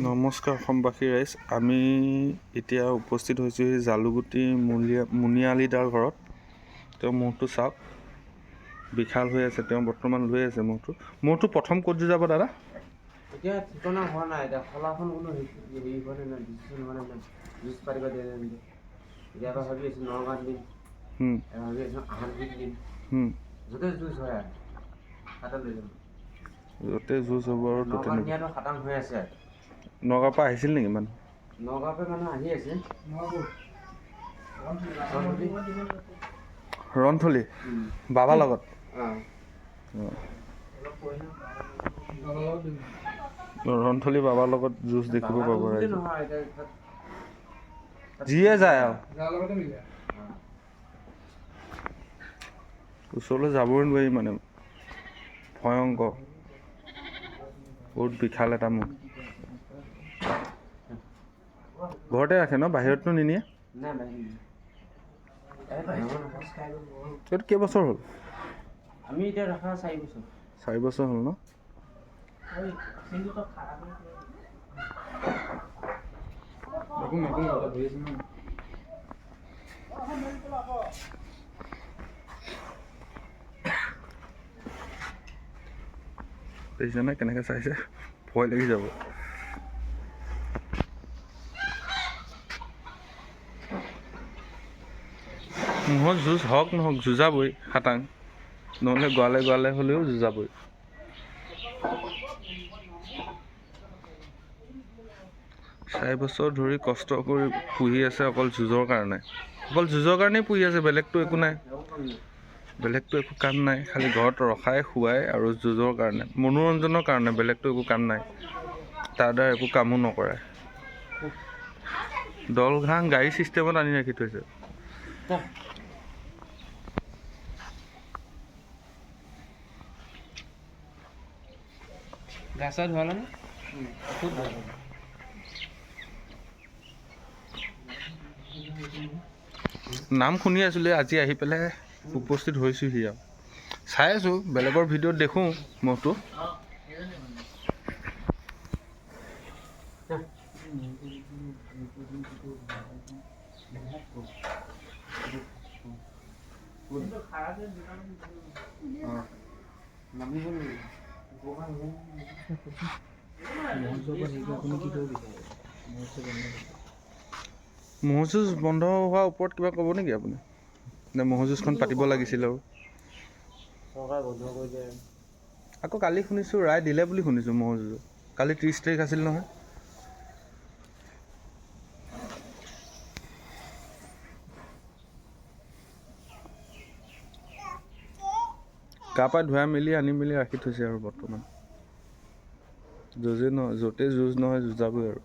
নমস্কাৰ অসমবাসী ৰাইজ, আমি এতিয়া উপস্থিত হৈছোঁ জালুগুটি মুনিয়ালিদাৰ ঘৰত। তেওঁ মূৰটো চাওক, বিশাল হৈ আছে। তেওঁ বৰ্তমান লৈ আছে মূৰটো প্ৰথম ক'ত যাব দাদা? এতিয়া ঠিকনা হোৱা নাই। এতিয়া ফলাফল কোনো হেৰি হোৱা নাই, ডিচিশ্যন হোৱা নাই, জুচ পাৰিব দিয়া নাই। এতিয়া এবাৰ ভাবি আছোঁ নগাঁৱত দিম, ভাবি আছোঁ আহাৰগুৰিত দিম, য'তে জুচ হয় আৰু তাতে লৈ যাম। য'তে জুচ হ'ব আৰু নগাঁৱত নিয়াটো খাটাং হৈ আছে। নগাঁৱৰ পৰা আহিছিল নেকি মানুহ? নগাঁৱৰ পৰা মানুহ আহি আছে। ৰণথলী বাবাৰ লগত ৰণথলী বাবাৰ লগত জুচ দেখিব পাব। যিয়ে যায় আৰু ওচৰলৈ যাবই নোৱাৰি, মানে ভয়ংকৰ, বহুত বিশাল এটা মুখ। ঘৰতে ৰাখে ন, বাহিৰতনো নিনিয়ে? কেইবছৰ হ'ল? আমি এতিয়া ৰখা 4 বছৰ। 4 বছৰ হ'ল ন? দেখিছেনে কেনেকৈ চাইছে? ভয় লাগি যাব। মহৰ যুঁজ হওক নহওক যুঁজাবই খাটাং, নহ'লে গোৱালে হ'লেও যুঁজাবই। চাৰি বছৰ ধৰি কষ্ট কৰি পুহি আছে অকল যুঁজৰ কাৰণে। অকল যুঁজৰ কাৰণেই পুহি আছে, বেলেগতো একো নাই। বেলেগতো একো কাম নাই, খালি ঘৰত ৰখাই খুৱাই আৰু যুঁজৰ কাৰণে, মনোৰঞ্জনৰ কাৰণে, বেলেগতো একো কাম নাই। তাৰ দ্বাৰা একো কামো নকৰে। দল ঘাঁহ গাড়ী চিষ্টেমত আনি ৰাখি থৈছে। নাম শুনি আছিলোঁ, আজি আহি পেলাই উপস্থিত হৈছোঁহি আৰু চাই আছোঁ। বেলেগৰ ভিডিঅ'ত দেখোঁ মহটো। ম'হ যুঁজ বন্ধ হোৱাৰ ওপৰত কিবা ক'ব নেকি আপুনি? নে ম'হ যুঁজখন পাতিব লাগিছিল আৰু? আকৌ কালি শুনিছোঁ ৰায় দিলে বুলি শুনিছোঁ ম'হ যুঁজত। কালি 30 তাৰিখ আছিল নহয়। গা পা ধুৱাই মেলি আনি মেলি ৰাখি থৈছে আৰু বৰ্তমান য'তে যুঁজ নহয় যুঁজাবই আৰু।